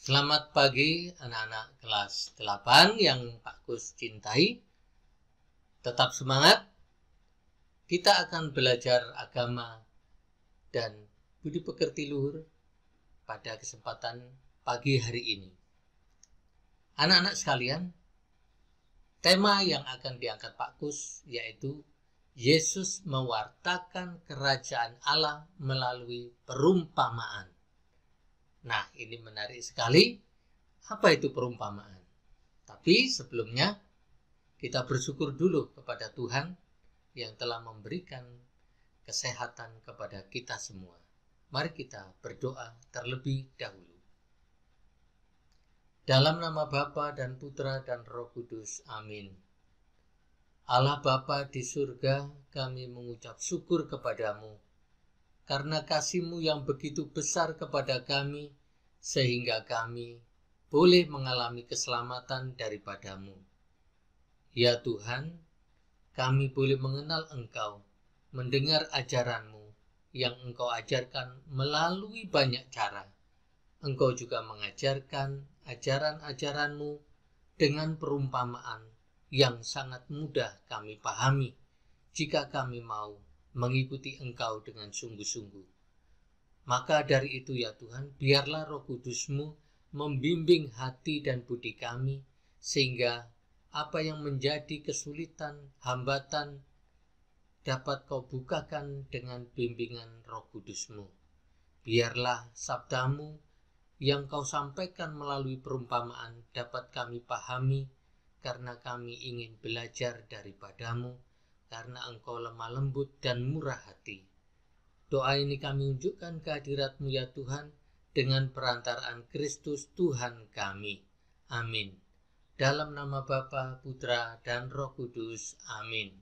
Selamat pagi anak-anak kelas 8 yang Pak Kus cintai. Tetap semangat. Kita akan belajar agama dan budi pekerti luhur pada kesempatan pagi hari ini. Anak-anak sekalian, tema yang akan diangkat Pak Kus yaitu Yesus mewartakan kerajaan Allah melalui perumpamaan. Nah, ini menarik sekali. Apa itu perumpamaan? Tapi sebelumnya, kita bersyukur dulu kepada Tuhan yang telah memberikan kesehatan kepada kita semua. Mari kita berdoa terlebih dahulu. Dalam nama Bapa dan Putra dan Roh Kudus. Amin. Allah Bapa di surga, kami mengucap syukur kepadamu karena kasih-Mu yang begitu besar kepada kami, sehingga kami boleh mengalami keselamatan daripada-Mu. Ya Tuhan, kami boleh mengenal Engkau, mendengar ajaran-Mu yang Engkau ajarkan melalui banyak cara. Engkau juga mengajarkan ajaran-ajaran-Mu dengan perumpamaan yang sangat mudah kami pahami jika kami mau mengikuti Engkau dengan sungguh-sungguh. Maka dari itu ya Tuhan, biarlah Roh Kudus-Mu membimbing hati dan budi kami, sehingga apa yang menjadi kesulitan, hambatan, dapat Kau bukakan dengan bimbingan Roh Kudus-Mu. Biarlah sabda-Mu yang Kau sampaikan melalui perumpamaan dapat kami pahami, karena kami ingin belajar daripada-Mu, karena Engkau lemah lembut dan murah hati. Doa ini kami unjukkan kehadirat-Mu ya Tuhan, dengan perantaraan Kristus Tuhan kami. Amin. Dalam nama Bapa, Putra, dan Roh Kudus. Amin.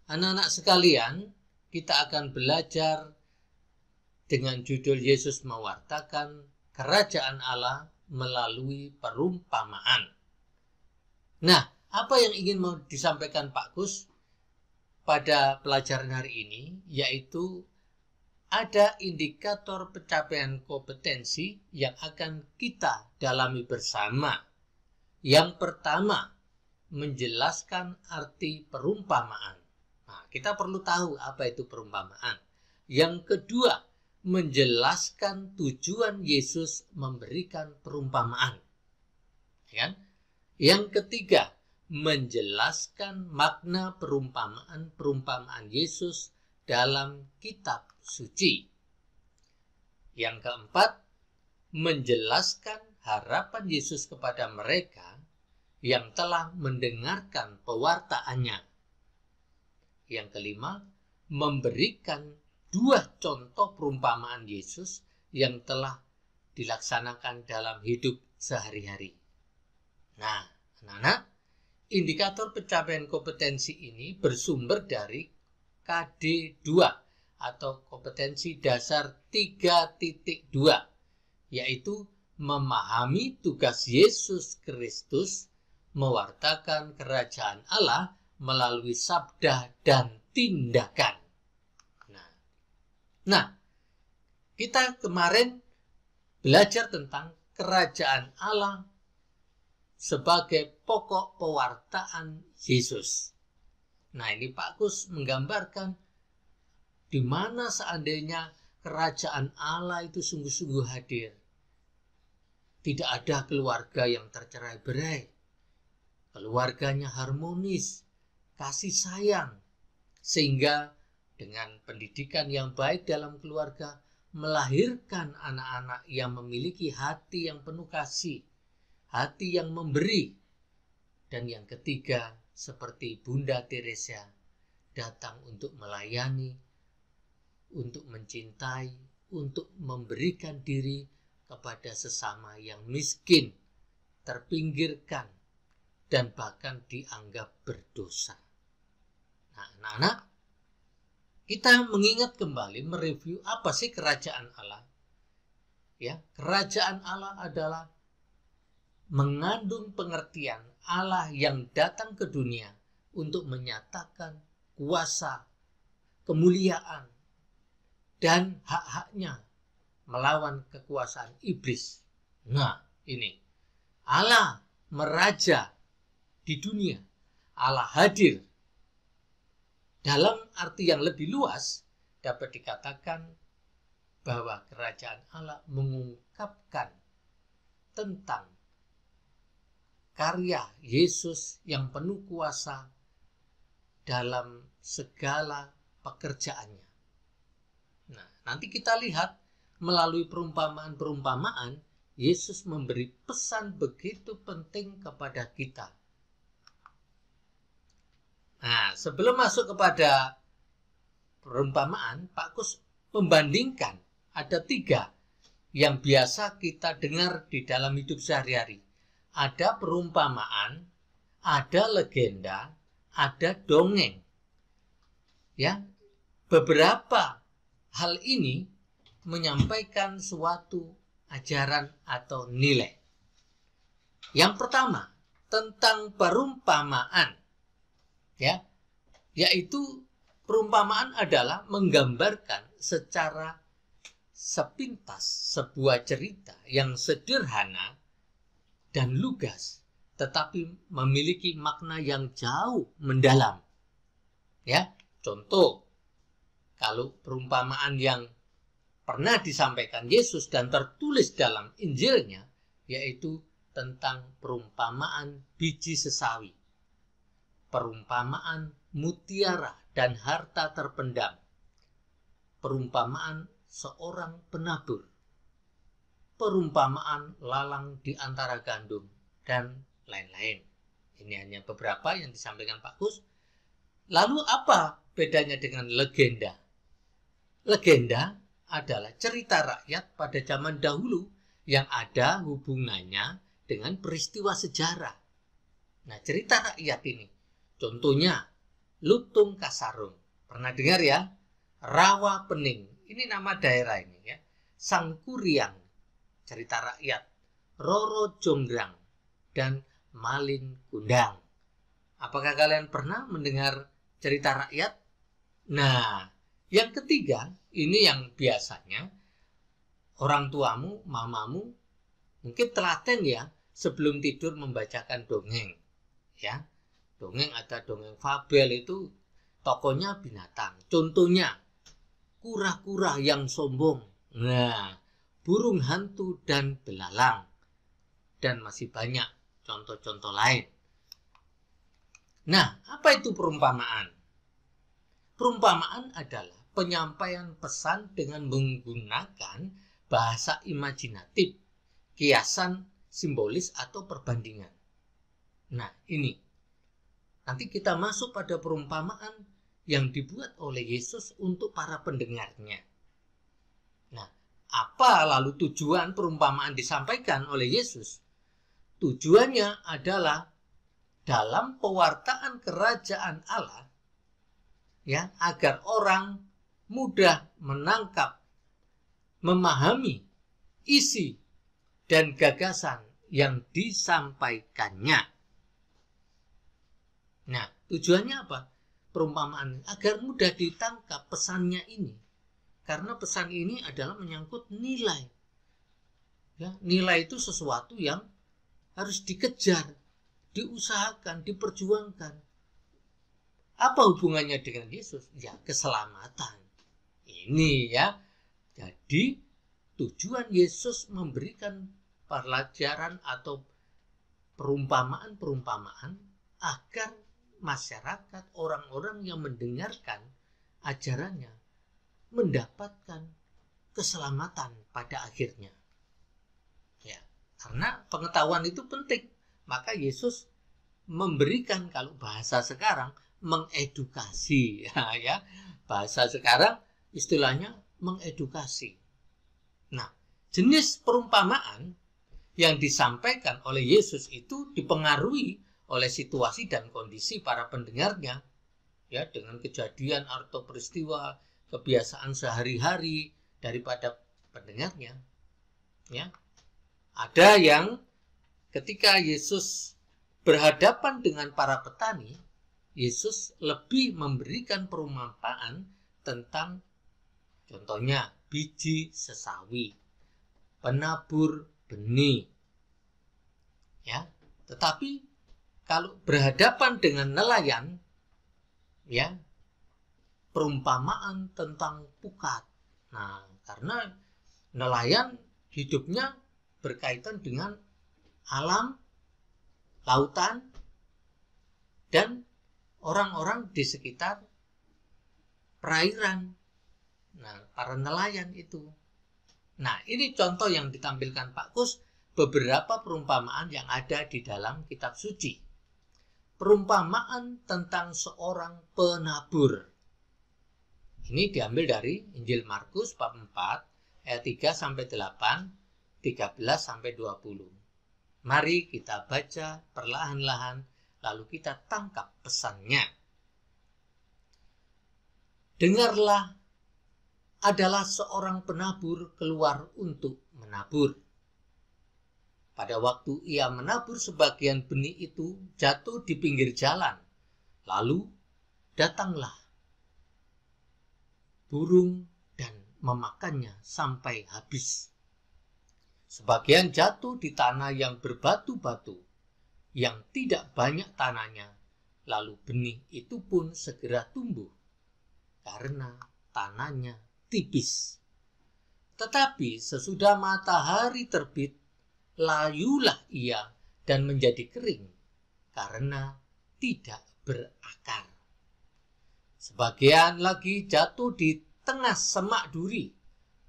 Anak-anak sekalian, kita akan belajar dengan judul Yesus mewartakan kerajaan Allah melalui perumpamaan. Nah, apa yang ingin mau disampaikan Pak Kus pada pelajaran hari ini, yaitu ada indikator pencapaian kompetensi yang akan kita dalami bersama. Yang pertama, menjelaskan arti perumpamaan. Nah, kita perlu tahu apa itu perumpamaan. Yang kedua, menjelaskan tujuan Yesus memberikan perumpamaan. Ya? Yang ketiga, menjelaskan makna perumpamaan Yesus dalam kitab suci. Yang keempat, menjelaskan harapan Yesus kepada mereka yang telah mendengarkan pewartaannya. Yang kelima, memberikan 2 contoh perumpamaan Yesus yang telah dilaksanakan dalam hidup sehari-hari. Nah, anak-anak, indikator pencapaian kompetensi ini bersumber dari KD2 atau kompetensi dasar 3.2, yaitu memahami tugas Yesus Kristus mewartakan kerajaan Allah melalui sabda dan tindakan. Nah, kita kemarin belajar tentang kerajaan Allah sebagai pokok pewartaan Yesus. Nah, ini Pak Kus menggambarkan di mana seandainya kerajaan Allah itu sungguh-sungguh hadir. Tidak ada keluarga yang tercerai-berai. Keluarganya harmonis, kasih sayang, sehingga dengan pendidikan yang baik dalam keluarga melahirkan anak-anak yang memiliki hati yang penuh kasih, hati yang memberi. Dan yang ketiga, seperti Bunda Teresa, datang untuk melayani, untuk mencintai, untuk memberikan diri kepada sesama yang miskin, terpinggirkan, dan bahkan dianggap berdosa. Nah, anak-anak, kita mengingat kembali, mereview apa sih kerajaan Allah. Ya, kerajaan Allah adalah mengandung pengertian Allah yang datang ke dunia untuk menyatakan kuasa, kemuliaan, dan hak-haknya melawan kekuasaan iblis. Nah, ini Allah meraja di dunia. Allah hadir. Dalam arti yang lebih luas, dapat dikatakan bahwa kerajaan Allah mengungkapkan tentang karya Yesus yang penuh kuasa dalam segala pekerjaannya. Nah, nanti kita lihat melalui perumpamaan-perumpamaan, Yesus memberi pesan begitu penting kepada kita. Nah, sebelum masuk kepada perumpamaan, Pak Kus membandingkan ada 3 yang biasa kita dengar di dalam hidup sehari-hari. Ada perumpamaan, ada legenda, ada dongeng. Ya, beberapa hal ini menyampaikan suatu ajaran atau nilai. Yang pertama, tentang perumpamaan. Ya, yaitu perumpamaan adalah menggambarkan secara sepintas sebuah cerita yang sederhana dan lugas, tetapi memiliki makna yang jauh mendalam. Ya, contoh, kalau perumpamaan yang pernah disampaikan Yesus dan tertulis dalam Injilnya, yaitu tentang perumpamaan biji sesawi, perumpamaan mutiara dan harta terpendam, perumpamaan seorang penabur, perumpamaan lalang di antara gandum, dan lain-lain. Ini hanya beberapa yang disampaikan Pak Kus. Lalu apa bedanya dengan legenda? Legenda adalah cerita rakyat pada zaman dahulu yang ada hubungannya dengan peristiwa sejarah. Nah, cerita rakyat ini, contohnya Lutung Kasarung. Pernah dengar ya? Rawa Pening. Ini nama daerah ini ya. Sangkuriang, cerita rakyat. Roro Jonggrang dan Malin Kundang. Apakah kalian pernah mendengar cerita rakyat? Nah, yang ketiga, ini yang biasanya orang tuamu, mamamu mungkin telaten ya sebelum tidur membacakan dongeng. Ya, dongeng ada dongeng fabel, itu tokohnya binatang. Contohnya kura-kura yang sombong. Nah, burung hantu dan belalang. Dan masih banyak contoh-contoh lain. Nah, apa itu perumpamaan? Perumpamaan adalah penyampaian pesan dengan menggunakan bahasa imajinatif, kiasan, simbolis, atau perbandingan. Nah, ini. Nanti kita masuk pada perumpamaan yang dibuat oleh Yesus untuk para pendengarnya. Nah, apa lalu tujuan perumpamaan disampaikan oleh Yesus? Tujuannya adalah dalam pewartaan kerajaan Allah, ya, agar orang mudah menangkap, memahami isi dan gagasan yang disampaikannya. Nah, tujuannya apa? Perumpamaan agar mudah ditangkap pesannya ini. Karena pesan ini adalah menyangkut nilai. Ya, nilai itu sesuatu yang harus dikejar, diusahakan, diperjuangkan. Apa hubungannya dengan Yesus? Ya, keselamatan. Ini ya. Jadi, tujuan Yesus memberikan pelajaran atau perumpamaan-perumpamaan agar masyarakat, orang-orang yang mendengarkan ajarannya mendapatkan keselamatan pada akhirnya. Ya, karena pengetahuan itu penting. Maka Yesus memberikan, kalau bahasa sekarang, mengedukasi. Ya, bahasa sekarang istilahnya mengedukasi. Nah, jenis perumpamaan yang disampaikan oleh Yesus itu dipengaruhi oleh situasi dan kondisi para pendengarnya, ya, dengan kejadian atau peristiwa kebiasaan sehari-hari daripada pendengarnya. Ya, ada yang ketika Yesus berhadapan dengan para petani, Yesus lebih memberikan perumpamaan tentang contohnya biji sesawi. penabur benih. Ya, tetapi kalau berhadapan dengan nelayan, ya, perumpamaan tentang pukat. Nah, karena nelayan hidupnya berkaitan dengan alam, lautan, dan orang-orang di sekitar perairan. Nah, para nelayan itu. Nah, ini contoh yang ditampilkan Pak Kus, beberapa perumpamaan yang ada di dalam kitab suci. Perumpamaan tentang seorang penabur. Ini diambil dari Injil Markus bab 4 ayat 3 sampai 8, 13 sampai 20. Mari kita baca perlahan-lahan lalu kita tangkap pesannya. Dengarlah, adalah seorang penabur keluar untuk menabur. Pada waktu ia menabur, sebagian benih itu jatuh di pinggir jalan. Lalu datanglah burung dan memakannya sampai habis. Sebagian jatuh di tanah yang berbatu-batu, yang tidak banyak tanahnya. Lalu benih itu pun segera tumbuh, karena tanahnya tipis. Tetapi sesudah matahari terbit, layulah ia dan menjadi kering, karena tidak berakar. Sebagian lagi jatuh di tengah semak duri,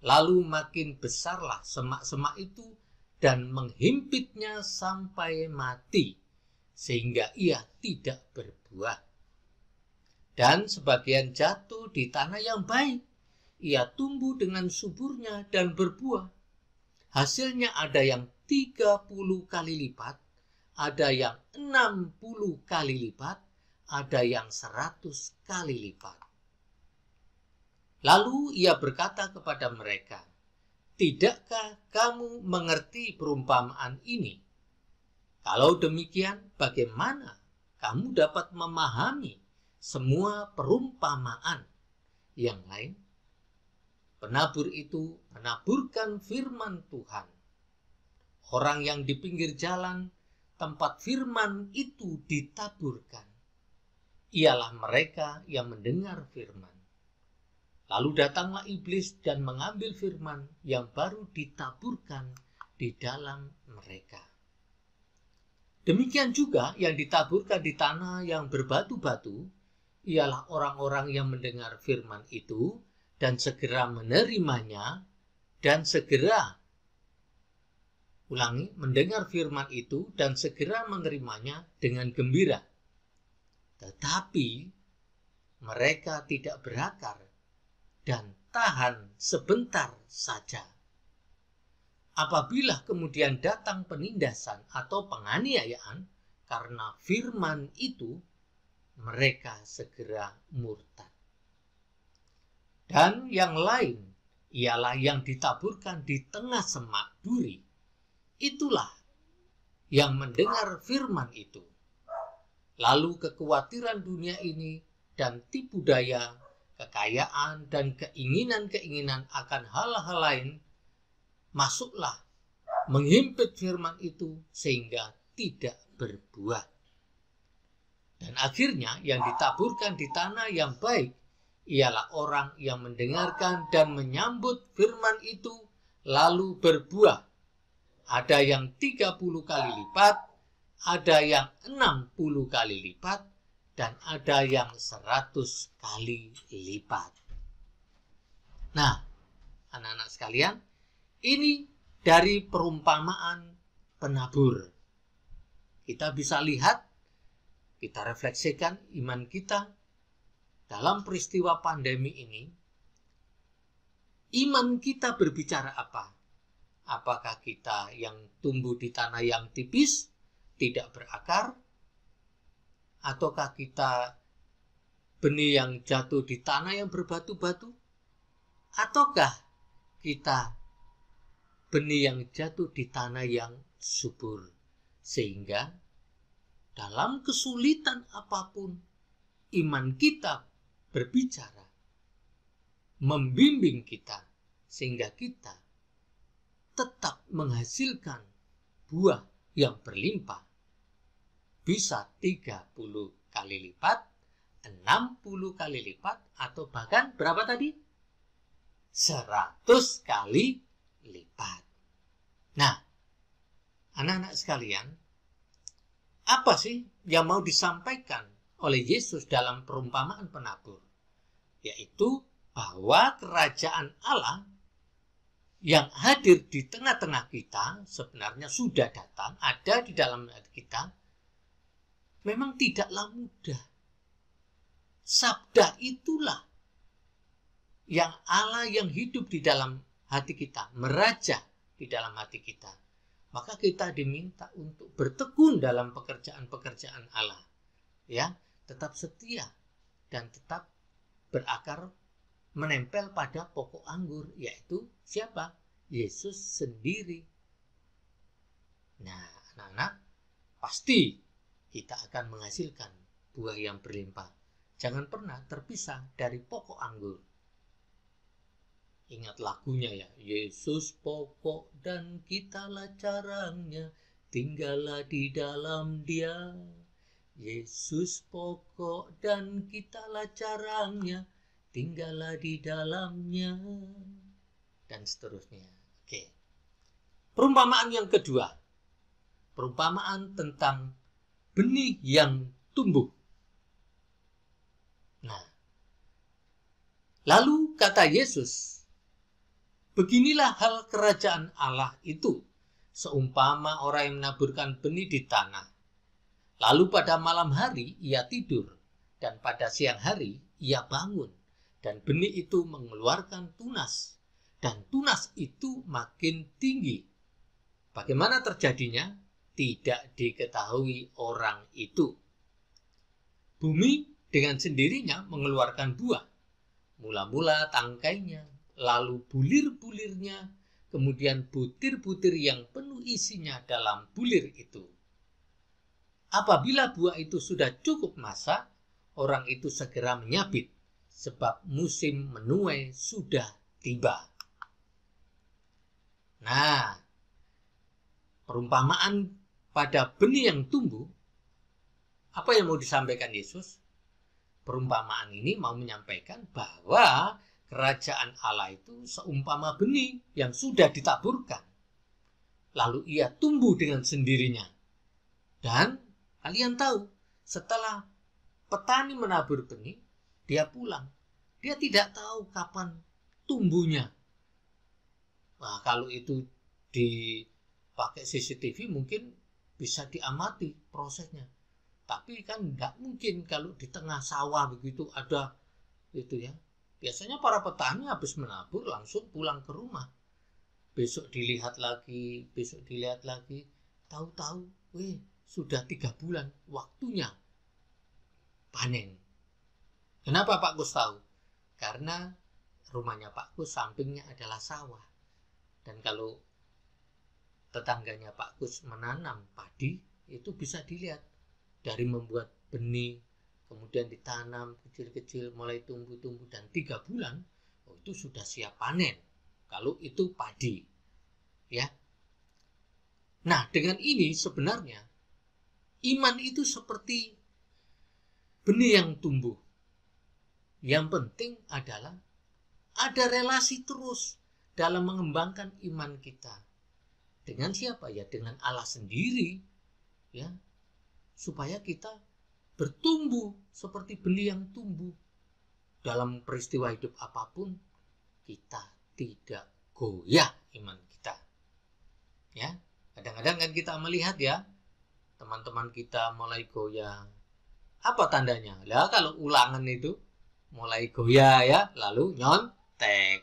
lalu makin besarlah semak-semak itu dan menghimpitnya sampai mati, sehingga ia tidak berbuah. Dan sebagian jatuh di tanah yang baik, ia tumbuh dengan suburnya dan berbuah. Hasilnya ada yang 30 kali lipat, ada yang 60 kali lipat, ada yang 100 kali lipat. Lalu ia berkata kepada mereka, "Tidakkah kamu mengerti perumpamaan ini? Kalau demikian, bagaimana kamu dapat memahami semua perumpamaan yang lain?" Penabur itu menaburkan firman Tuhan. Orang yang di pinggir jalan tempat firman itu ditaburkan, ialah mereka yang mendengar firman. Lalu datanglah iblis dan mengambil firman yang baru ditaburkan di dalam mereka. Demikian juga yang ditaburkan di tanah yang berbatu-batu, ialah orang-orang yang mendengar firman itu dan segera menerimanya, dan segera mendengar firman itu dan segera menerimanya dengan gembira. Tetapi mereka tidak berakar dan tahan sebentar saja. Apabila kemudian datang penindasan atau penganiayaan karena firman itu, mereka segera murtad. Dan yang lain ialah yang ditaburkan di tengah semak duri. Itulah yang mendengar firman itu. Lalu kekhawatiran dunia ini dan tipu daya, kekayaan dan keinginan-keinginan akan hal-hal lain masuklah menghimpit firman itu sehingga tidak berbuah. Dan akhirnya yang ditaburkan di tanah yang baik ialah orang yang mendengarkan dan menyambut firman itu lalu berbuah. Ada yang 30 kali lipat, ada yang 60 kali lipat, dan ada yang 100 kali lipat. Nah, anak-anak sekalian, ini dari perumpamaan penabur. Kita bisa lihat, kita refleksikan iman kita dalam peristiwa pandemi ini. Iman kita berbicara apa? Apakah kita yang tumbuh di tanah yang tipis, tidak berakar? Ataukah kita benih yang jatuh di tanah yang berbatu-batu? Ataukah kita benih yang jatuh di tanah yang subur? Sehingga dalam kesulitan apapun, iman kita berbicara, membimbing kita, sehingga kita tetap menghasilkan buah yang berlimpah, bisa 30 kali lipat, 60 kali lipat, atau bahkan berapa tadi? 100 kali lipat. Nah, anak-anak sekalian, apa sih yang mau disampaikan oleh Yesus dalam perumpamaan penabur? Yaitu bahwa kerajaan Allah yang hadir di tengah-tengah kita sebenarnya sudah datang, ada di dalam hati kita, memang tidaklah mudah. Sabda itulah yang Allah yang hidup di dalam hati kita, meraja di dalam hati kita. Maka kita diminta untuk bertekun dalam pekerjaan-pekerjaan Allah. Ya, tetap setia dan tetap berakar menempel pada pokok anggur, yaitu siapa? Yesus sendiri. Nah, anak-anak, pasti kita akan menghasilkan buah yang berlimpah. Jangan pernah terpisah dari pokok anggur. Ingat lagunya ya, Yesus pokok dan kitalah carangnya, tinggallah di dalam Dia. Yesus pokok dan kitalah carangnya, tinggallah di dalamnya, dan seterusnya. Oke. Perumpamaan yang kedua, perumpamaan tentang benih yang tumbuh. Nah, lalu kata Yesus, beginilah hal kerajaan Allah itu, seumpama orang yang menaburkan benih di tanah. Lalu pada malam hari ia tidur, dan pada siang hari ia bangun, dan benih itu mengeluarkan tunas, dan tunas itu makin tinggi. Bagaimana terjadinya? Tidak diketahui orang itu. Bumi dengan sendirinya mengeluarkan buah. Mula-mula tangkainya, lalu bulir-bulirnya, kemudian butir-butir yang penuh isinya dalam bulir itu. Apabila buah itu sudah cukup masak, orang itu segera menyabit, sebab musim menuai sudah tiba. Nah, perumpamaan pada benih yang tumbuh, apa yang mau disampaikan Yesus? Perumpamaan ini mau menyampaikan bahwa kerajaan Allah itu seumpama benih yang sudah ditaburkan. Lalu ia tumbuh dengan sendirinya. Dan kalian tahu, setelah petani menabur benih, dia pulang. Dia tidak tahu kapan tumbuhnya. Nah, kalau itu dipakai CCTV mungkin bisa diamati prosesnya. Tapi kan nggak mungkin kalau di tengah sawah begitu ada itu ya. Biasanya para petani habis menabur langsung pulang ke rumah. Besok dilihat lagi, tahu-tahu, sudah 3 bulan waktunya panen. Kenapa Pak Kus tahu? Karena rumahnya Pak Kus sampingnya adalah sawah. Dan kalau tetangganya Pak Kus menanam padi, itu bisa dilihat dari membuat benih, kemudian ditanam kecil-kecil, mulai tumbuh-tumbuh, dan 3 bulan itu sudah siap panen. Kalau itu padi, ya. Nah, dengan ini sebenarnya iman itu seperti benih yang tumbuh. Yang penting adalah ada relasi terus dalam mengembangkan iman kita. Dengan siapa? Ya dengan Allah sendiri, ya. Supaya kita bertumbuh seperti benih yang tumbuh. Dalam peristiwa hidup apapun, kita tidak goyah iman kita. Ya, kadang-kadang kan kita melihat ya, teman-teman kita mulai goyah. Apa tandanya? Lah kalau ulangan itu mulai goyah ya, lalu nyontek.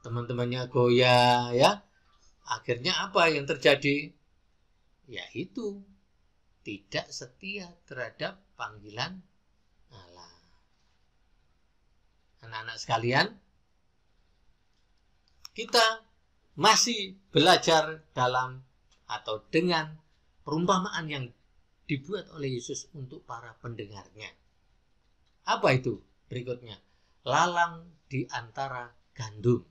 Teman-temannya goyah ya. Akhirnya apa yang terjadi? Yaitu tidak setia terhadap panggilan Allah. Anak-anak sekalian, kita masih belajar dalam atau dengan perumpamaan yang dibuat oleh Yesus untuk para pendengarnya. Apa itu? Berikutnya, lalang di antara gandum.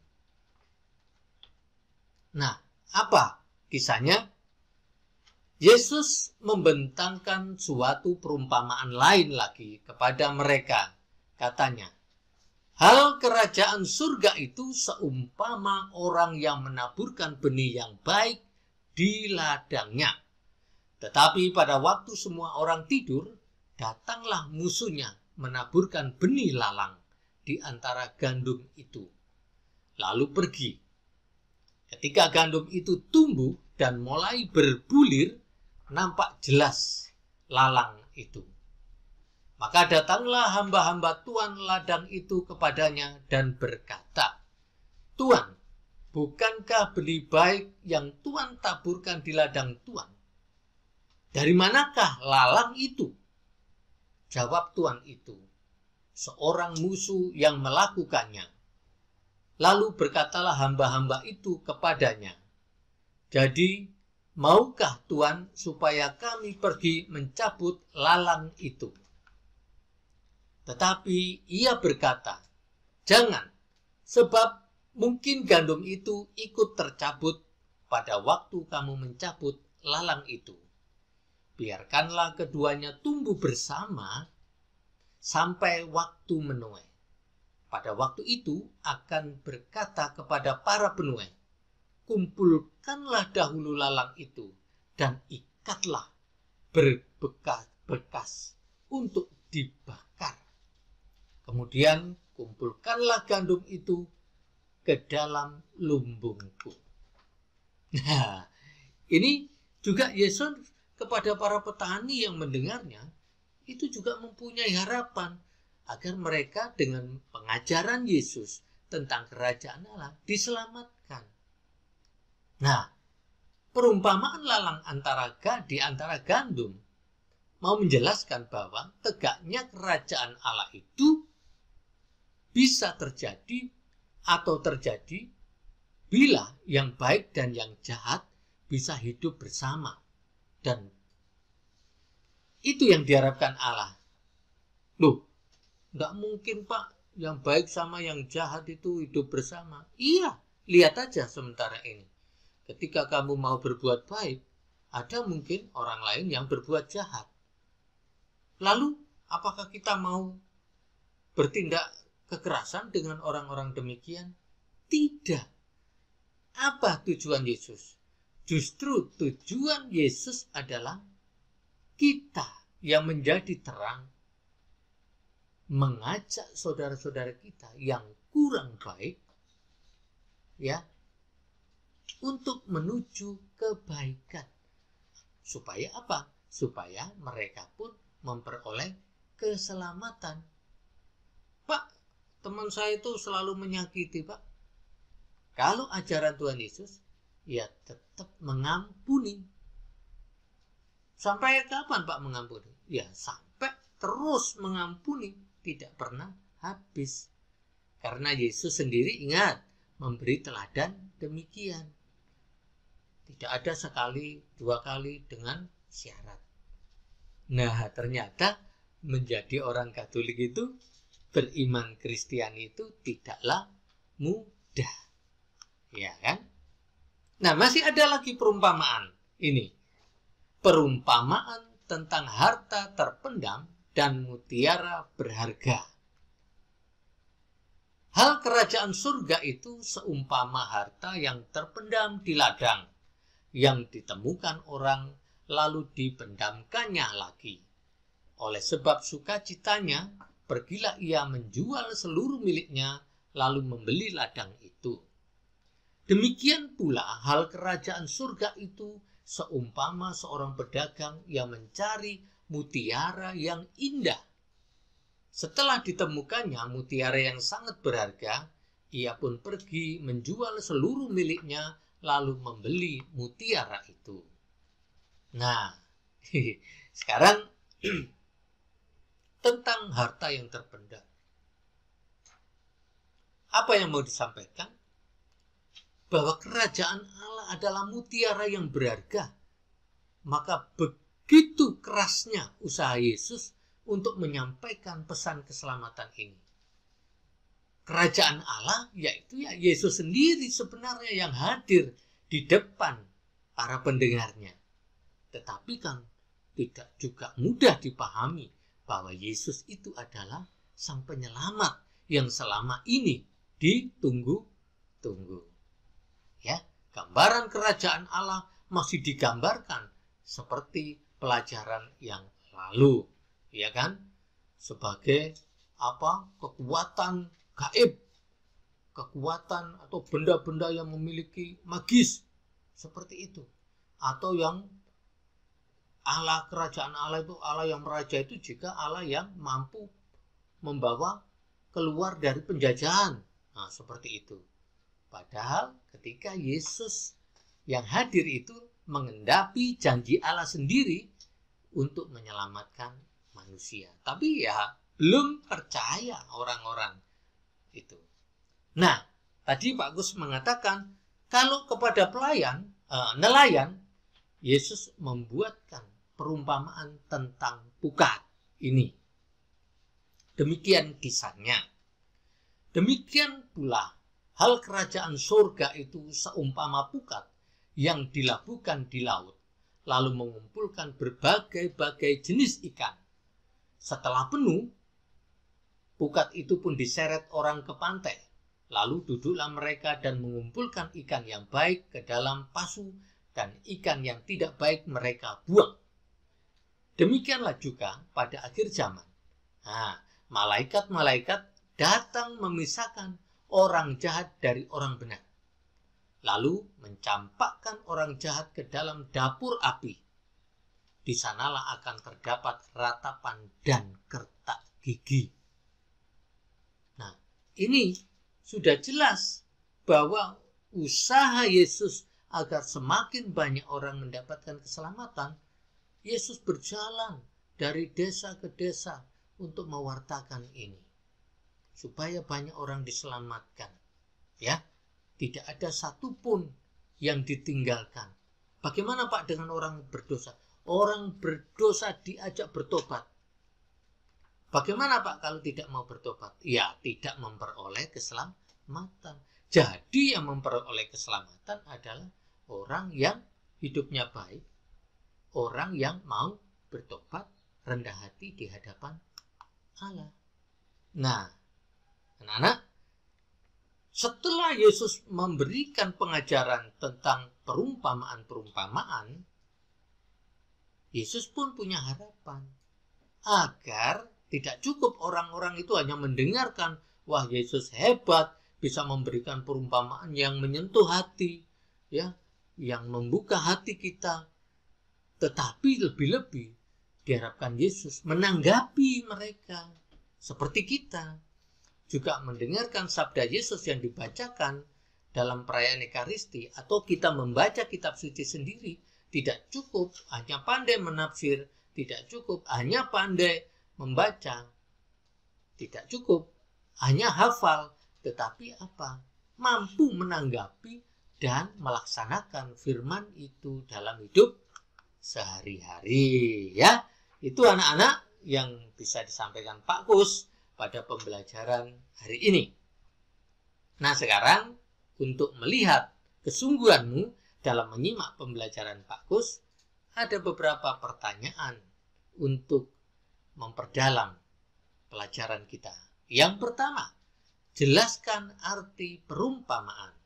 Nah, apa kisahnya? Yesus membentangkan suatu perumpamaan lain lagi kepada mereka. Katanya, hal kerajaan surga itu seumpama orang yang menaburkan benih yang baik di ladangnya. Tetapi pada waktu semua orang tidur, datanglah musuhnya menaburkan benih lalang di antara gandum itu. Lalu pergi. Ketika gandum itu tumbuh dan mulai berbulir, nampak jelas lalang itu. Maka datanglah hamba-hamba tuan ladang itu kepadanya dan berkata, Tuan, bukankah benih baik yang Tuan taburkan di ladang Tuan? Dari manakah lalang itu? Jawab tuan itu, seorang musuh yang melakukannya. Lalu berkatalah hamba-hamba itu kepadanya, jadi maukah Tuan supaya kami pergi mencabut lalang itu? Tetapi ia berkata, jangan, sebab mungkin gandum itu ikut tercabut pada waktu kamu mencabut lalang itu. Biarkanlah keduanya tumbuh bersama sampai waktu menuai. Pada waktu itu akan berkata kepada para penuai, kumpulkanlah dahulu lalang itu dan ikatlah berbekas-bekas untuk dibakar. Kemudian kumpulkanlah gandum itu ke dalam lumbungku. Nah, ini juga Yesus kepada para petani yang mendengarnya, itu juga mempunyai harapan agar mereka dengan pengajaran Yesus tentang kerajaan Allah diselamatkan. Nah, perumpamaan lalang di antara gandum mau menjelaskan bahwa tegaknya kerajaan Allah itu bisa terjadi atau terjadi bila yang baik dan yang jahat bisa hidup bersama. Dan itu yang diharapkan Allah. Loh, nggak mungkin Pak, yang baik sama yang jahat itu hidup bersama. Iya, lihat aja sementara ini. Ketika kamu mau berbuat baik, ada mungkin orang lain yang berbuat jahat. Lalu, apakah kita mau bertindak kekerasan dengan orang-orang demikian? Tidak. Apa tujuan Yesus? Justru tujuan Yesus adalah kita yang menjadi terang, mengajak saudara-saudara kita yang kurang baik, ya, untuk menuju kebaikan. Supaya apa? Supaya mereka pun memperoleh keselamatan. Pak, teman saya itu selalu menyakiti, Pak. Kalau ajaran Tuhan Yesus, ya tetap mengampuni. Sampai kapan Pak mengampuni? Ya sampai terus mengampuni, tidak pernah habis. Karena Yesus sendiri ingat memberi teladan demikian. Tidak ada sekali, dua kali dengan syarat. Nah, ternyata menjadi orang Katolik itu, beriman Kristiani itu tidaklah mudah. Ya kan? Nah, masih ada lagi perumpamaan ini. Perumpamaan tentang harta terpendam dan mutiara berharga. Hal kerajaan surga itu seumpama harta yang terpendam di ladang, yang ditemukan orang lalu dipendamkannya lagi. Oleh sebab sukacitanya, pergilah ia menjual seluruh miliknya, lalu membeli ladang itu. Demikian pula hal kerajaan surga itu seumpama seorang pedagang yang mencari mutiara yang indah. Setelah ditemukannya mutiara yang sangat berharga, ia pun pergi menjual seluruh miliknya lalu membeli mutiara itu. Nah, sekarang tentang harta yang terpendam. Apa yang mau disampaikan? Bahwa kerajaan Allah adalah mutiara yang berharga. Maka begitu kerasnya usaha Yesus untuk menyampaikan pesan keselamatan ini. Kerajaan Allah yaitu ya Yesus sendiri sebenarnya yang hadir di depan para pendengarnya. Tetapi kan tidak juga mudah dipahami bahwa Yesus itu adalah Sang Penyelamat yang selama ini ditunggu-tunggu. Ya, gambaran kerajaan Allah masih digambarkan seperti pelajaran yang lalu, ya kan? Sebagai kekuatan gaib, kekuatan atau benda-benda yang memiliki magis seperti itu, atau yang Allah, kerajaan Allah itu Allah yang meraja itu jika Allah yang mampu membawa keluar dari penjajahan. Nah, seperti itu. Padahal ketika Yesus yang hadir itu mengendapi janji Allah sendiri untuk menyelamatkan manusia. Tapi ya belum percaya orang-orang itu. Nah, tadi Pak Gus mengatakan kalau kepada nelayan, Yesus membuatkan perumpamaan tentang pukat ini. Demikian kisahnya. Demikian pula hal kerajaan surga itu seumpama pukat yang dilabuhkan di laut, lalu mengumpulkan berbagai-bagai jenis ikan. Setelah penuh, pukat itu pun diseret orang ke pantai. Lalu duduklah mereka dan mengumpulkan ikan yang baik ke dalam pasu, dan ikan yang tidak baik mereka buang. Demikianlah juga pada akhir zaman. Nah, malaikat-malaikat datang memisahkan orang jahat dari orang benar. Lalu mencampakkan orang jahat ke dalam dapur api. Di sanalah akan terdapat ratapan dan kertak gigi. Nah, ini sudah jelas bahwa usaha Yesus agar semakin banyak orang mendapatkan keselamatan, Yesus berjalan dari desa ke desa untuk mewartakan ini. Supaya banyak orang diselamatkan. Ya, tidak ada satupun yang ditinggalkan. Bagaimana Pak dengan orang berdosa? Orang berdosa diajak bertobat. Bagaimana Pak kalau tidak mau bertobat? Ya, tidak memperoleh keselamatan. Jadi yang memperoleh keselamatan adalah orang yang hidupnya baik, orang yang mau bertobat, rendah hati di hadapan Allah. Nah, anak-anak, setelah Yesus memberikan pengajaran tentang perumpamaan-perumpamaan, Yesus pun punya harapan agar tidak cukup orang-orang itu hanya mendengarkan, wah Yesus hebat, bisa memberikan perumpamaan yang menyentuh hati, ya, yang membuka hati kita. Tetapi lebih-lebih diharapkan Yesus menanggapi mereka seperti kita. Juga mendengarkan sabda Yesus yang dibacakan dalam perayaan Ekaristi, atau kita membaca kitab suci sendiri. Tidak cukup hanya pandai menafsir, tidak cukup hanya pandai membaca, tidak cukup hanya hafal, tetapi apa? Mampu menanggapi dan melaksanakan firman itu dalam hidup sehari-hari. Ya, itu anak-anak yang bisa disampaikan Pak Kus pada pembelajaran hari ini. Nah, sekarang untuk melihat kesungguhanmu dalam menyimak pembelajaran Pak Kus, ada beberapa pertanyaan untuk memperdalam pelajaran kita. Yang pertama, jelaskan arti perumpamaan.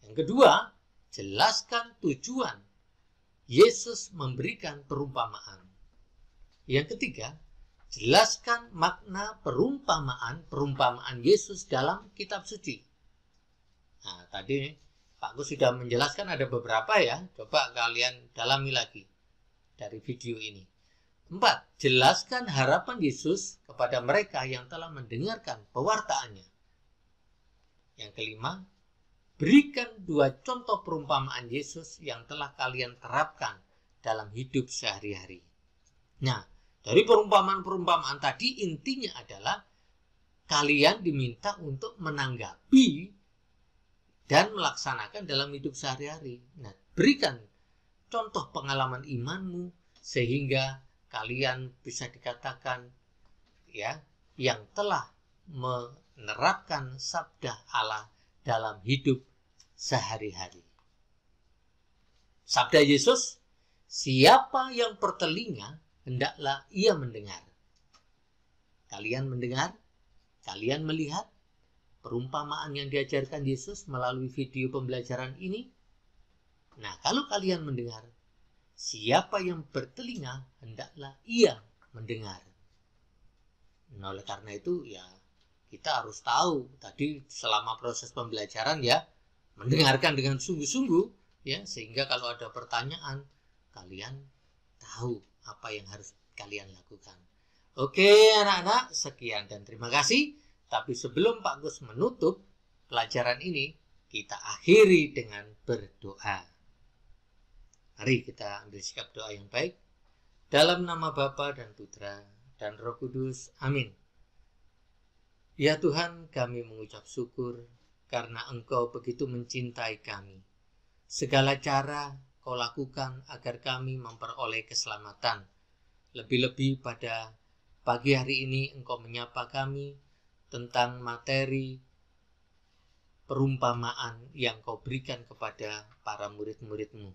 Yang kedua, jelaskan tujuan Yesus memberikan perumpamaan. Yang ketiga, jelaskan makna perumpamaan Yesus dalam kitab suci. Nah, tadi Pak Gus sudah menjelaskan ada beberapa ya. Coba kalian dalami lagi dari video ini. 4. Jelaskan harapan Yesus kepada mereka yang telah mendengarkan pewartaannya. Yang kelima, berikan 2 contoh perumpamaan Yesus yang telah kalian terapkan dalam hidup sehari-hari. Nah, dari perumpamaan-perumpamaan tadi intinya adalah kalian diminta untuk menanggapi dan melaksanakan dalam hidup sehari-hari. Nah, berikan contoh pengalaman imanmu sehingga kalian bisa dikatakan ya yang telah menerapkan sabda Allah dalam hidup sehari-hari. Sabda Yesus, siapa yang bertelinga, hendaklah ia mendengar. Kalian mendengar, kalian melihat perumpamaan yang diajarkan Yesus melalui video pembelajaran ini. Nah, kalau kalian mendengar, siapa yang bertelinga, hendaklah ia mendengar. Nah, oleh karena itu ya kita harus tahu tadi selama proses pembelajaran ya mendengarkan dengan sungguh-sungguh ya, sehingga kalau ada pertanyaan kalian tahu apa yang harus kalian lakukan. Oke anak-anak, sekian dan terima kasih. Tapi sebelum Pak Gus menutup pelajaran ini, kita akhiri dengan berdoa. Mari kita ambil sikap doa yang baik. Dalam nama Bapa dan Putra dan Roh Kudus. Amin. Ya Tuhan, kami mengucap syukur karena Engkau begitu mencintai kami. Segala cara Kau lakukan agar kami memperoleh keselamatan. Lebih-lebih pada pagi hari ini Engkau menyapa kami tentang materi perumpamaan yang Kau berikan kepada para murid-murid-Mu.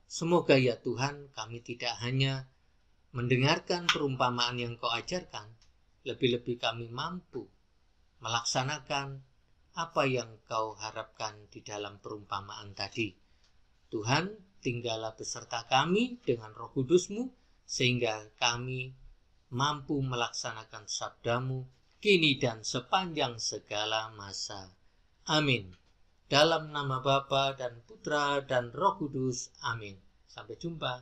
Semoga ya Tuhan, kami tidak hanya mendengarkan perumpamaan yang Kau ajarkan, lebih-lebih kami mampu melaksanakan apa yang Kau harapkan di dalam perumpamaan tadi. Tuhan, tinggallah beserta kami dengan Roh Kudus-Mu, sehingga kami mampu melaksanakan sabda-Mu kini dan sepanjang segala masa. Amin. Dalam nama Bapa dan Putra dan Roh Kudus. Amin. Sampai jumpa.